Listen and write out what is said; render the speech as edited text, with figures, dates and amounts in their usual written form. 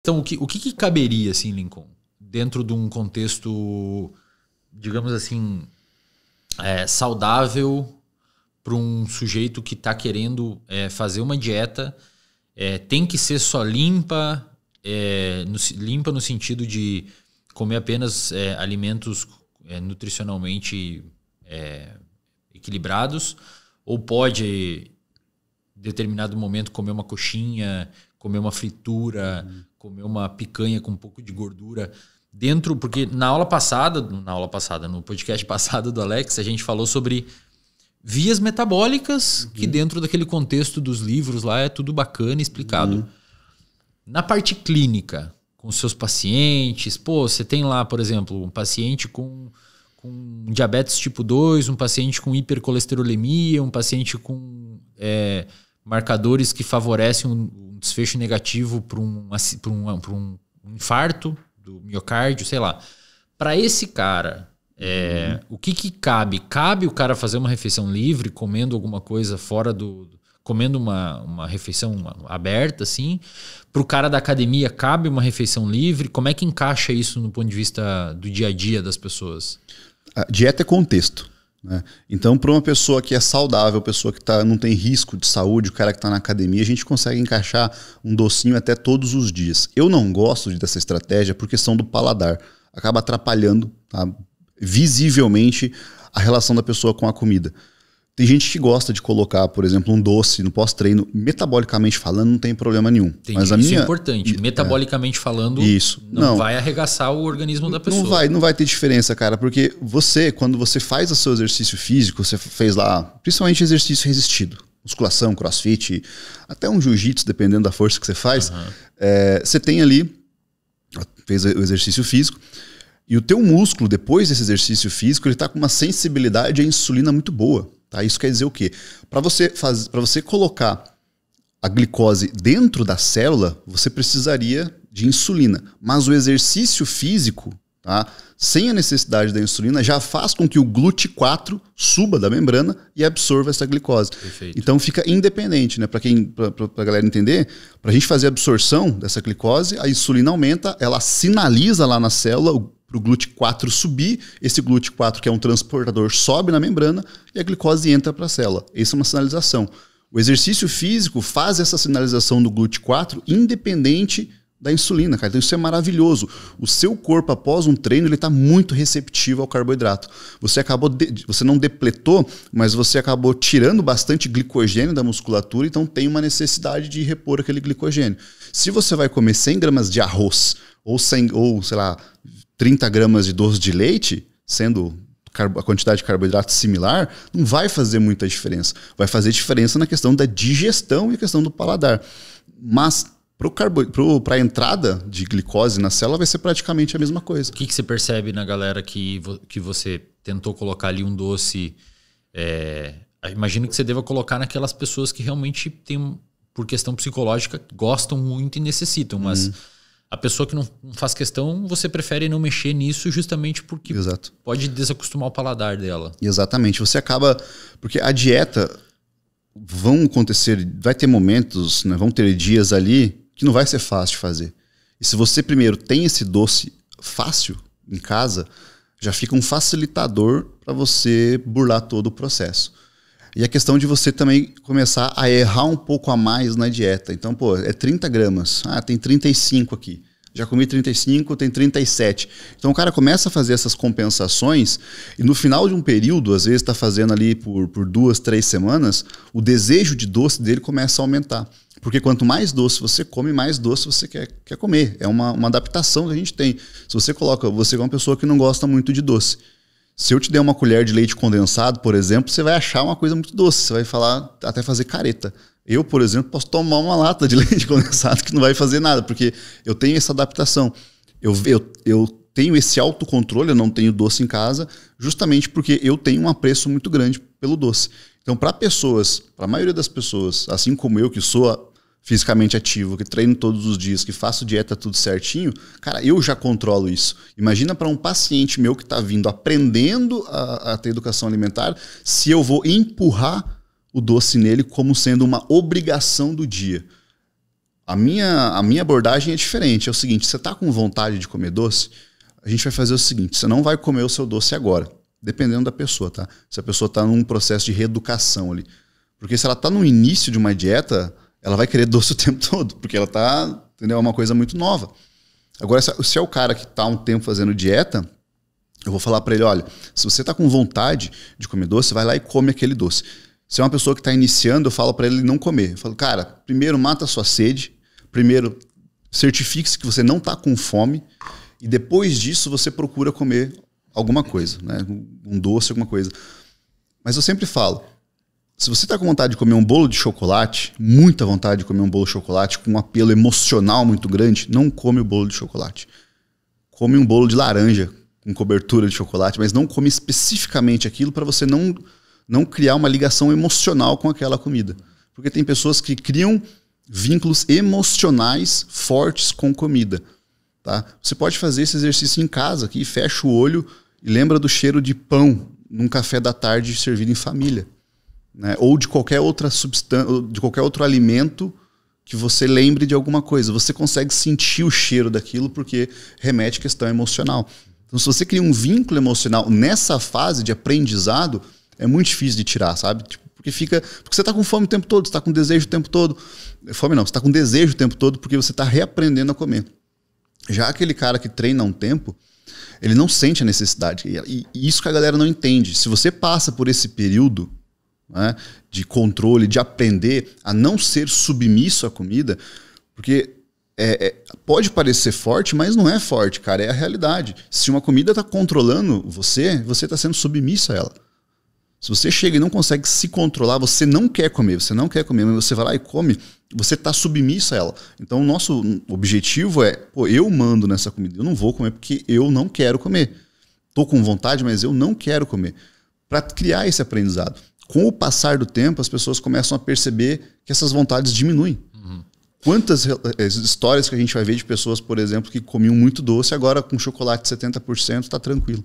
Então, o que caberia, assim, Lincoln, dentro de um contexto, digamos assim, saudável para um sujeito que está querendo fazer uma dieta? Tem que ser só limpa, limpa no sentido de comer apenas alimentos nutricionalmente equilibrados, ou pode, em determinado momento, comer uma coxinha, comer uma fritura, comer uma picanha com um pouco de gordura dentro, porque no podcast passado do Alex, a gente falou sobre vias metabólicas, que dentro daquele contexto dos livros lá é tudo bacana, explicado. Na parte clínica, com seus pacientes, você tem lá, por exemplo, um paciente com diabetes tipo 2, um paciente com hipercolesterolemia, um paciente com marcadores que favorecem um desfecho negativo para um infarto do miocárdio, sei lá. Para esse cara, o que cabe? Cabe o cara fazer uma refeição livre, comendo alguma coisa fora comendo uma refeição aberta, assim? Para o cara da academia, cabe uma refeição livre? Como é que encaixa isso no ponto de vista do dia a dia das pessoas? A dieta é contexto, né? Então, para uma pessoa que é saudável, pessoa que não tem risco de saúde, o cara que está na academia, a gente consegue encaixar um docinho até todos os dias. Eu não gosto dessa estratégia por questão do paladar. Acaba atrapalhando, tá, visivelmente a relação da pessoa com a comida. Tem gente que gosta de colocar, por exemplo, um doce no pós-treino, metabolicamente falando, não tem problema nenhum. Mas isso é importante. Metabolicamente falando, isso. Não vai arregaçar o organismo da pessoa. Não vai ter diferença, cara, porque quando você faz o seu exercício físico, você fez lá, principalmente exercício resistido, musculação, crossfit, até um jiu-jitsu, dependendo da força que você faz, você tem ali, fez o exercício físico, e o teu músculo, depois desse exercício físico, ele está com uma sensibilidade à insulina muito boa. Tá? Isso quer dizer o quê? Para você colocar a glicose dentro da célula, você precisaria de insulina. Mas o exercício físico, tá, sem a necessidade da insulina, já faz com que o GLUT4 suba da membrana e absorva essa glicose. Perfeito. Então fica independente, né? Para a galera entender, para a gente fazer a absorção dessa glicose, a insulina aumenta, ela sinaliza lá na célula para o GLUT4 subir, esse GLUT4, que é um transportador, sobe na membrana e a glicose entra para a célula. Essa é uma sinalização. O exercício físico faz essa sinalização do GLUT4 independente da insulina, cara. Então isso é maravilhoso. O seu corpo, após um treino, ele está muito receptivo ao carboidrato. Você não depletou, mas você acabou tirando bastante glicogênio da musculatura, então tem uma necessidade de repor aquele glicogênio. Se você vai comer 100 gramas de arroz ou sei lá, 30 gramas de doce de leite, sendo a quantidade de carboidrato similar, não vai fazer muita diferença. Vai fazer diferença na questão da digestão e a questão do paladar. Mas para a entrada de glicose na célula vai ser praticamente a mesma coisa. O que você percebe na galera que você tentou colocar ali um doce? Imagino que você deva colocar naquelas pessoas que realmente tem, por questão psicológica, gostam muito e necessitam, mas a pessoa que não faz questão, você prefere não mexer nisso justamente porque pode desacostumar o paladar dela. Exatamente. Você acaba... Porque a dieta vai ter momentos, né, vão ter dias ali que não vai ser fácil de fazer. E se você primeiro tem esse doce fácil em casa, já fica um facilitador para você burlar todo o processo. E a questão de você também começar a errar um pouco a mais na dieta. Então, é 30 gramas. tem 35 aqui. Já comi 35, tem 37. Então o cara começa a fazer essas compensações e no final de um período, às vezes está fazendo ali por 2, 3 semanas, o desejo de doce dele começa a aumentar. Porque quanto mais doce você come, mais doce você quer comer. É uma adaptação que a gente tem. Se você é uma pessoa que não gosta muito de doce. Se eu te der uma colher de leite condensado, por exemplo, você vai achar uma coisa muito doce. Você vai até fazer careta. Eu, por exemplo, posso tomar uma lata de leite condensado que não vai fazer nada, porque eu tenho essa adaptação. Eu tenho esse autocontrole, eu não tenho doce em casa, justamente porque eu tenho um apreço muito grande pelo doce. Então, para a maioria das pessoas, assim como eu, que sou fisicamente ativo, que treino todos os dias, que faço dieta tudo certinho, cara, eu já controlo isso. Imagina para um paciente meu que está vindo aprendendo a ter educação alimentar, se eu vou empurrar o doce nele como sendo uma obrigação do dia. A minha abordagem é diferente. É o seguinte, você tá com vontade de comer doce, a gente vai fazer o seguinte, você não vai comer o seu doce agora, dependendo da pessoa, tá? Se a pessoa tá num processo de reeducação ali. Porque se ela tá no início de uma dieta, ela vai querer doce o tempo todo, porque ela tá, entendeu? É uma coisa muito nova. Agora, se é o cara que tá há um tempo fazendo dieta, eu vou falar para ele, olha, se você tá com vontade de comer doce, vai lá e come aquele doce. Se é uma pessoa que tá iniciando, eu falo para ele não comer. Eu falo, cara, primeiro mata a sua sede, primeiro certifique-se que você não tá com fome, e depois disso você procura comer alguma coisa, né? Um doce, alguma coisa. Mas eu sempre falo, se você está com vontade de comer um bolo de chocolate, muita vontade de comer um bolo de chocolate, com um apelo emocional muito grande, não come o bolo de chocolate. Come um bolo de laranja com cobertura de chocolate, mas não come especificamente aquilo para você não criar uma ligação emocional com aquela comida. Porque tem pessoas que criam vínculos emocionais fortes com comida. Tá? Você pode fazer esse exercício em casa aqui, fecha o olho e lembra do cheiro de pão num café da tarde servido em família, né? Ou de qualquer outra substância, de qualquer outro alimento que você lembre de alguma coisa. Você consegue sentir o cheiro daquilo porque remete à questão emocional. Então, se você cria um vínculo emocional nessa fase de aprendizado, é muito difícil de tirar, sabe? Porque você está com fome o tempo todo, você está com desejo o tempo todo. Fome não, você está com desejo o tempo todo porque você está reaprendendo a comer. Já aquele cara que treina há um tempo, ele não sente a necessidade. E isso que a galera não entende. Se você passa por esse período, né, de controle, de aprender a não ser submisso à comida, porque pode parecer forte, mas não é forte, cara. É a realidade. Se uma comida está controlando você está sendo submisso a ela. Se você chega e não consegue se controlar, você não quer comer, mas você vai lá e come, você está submisso a ela. Então o nosso objetivo é, eu mando nessa comida, eu não vou comer porque eu não quero comer. Estou com vontade, mas eu não quero comer. Para criar esse aprendizado. Com o passar do tempo, as pessoas começam a perceber que essas vontades diminuem. Uhum. Quantas histórias que a gente vai ver de pessoas, por exemplo, que comiam muito doce, agora com chocolate 70% está tranquilo.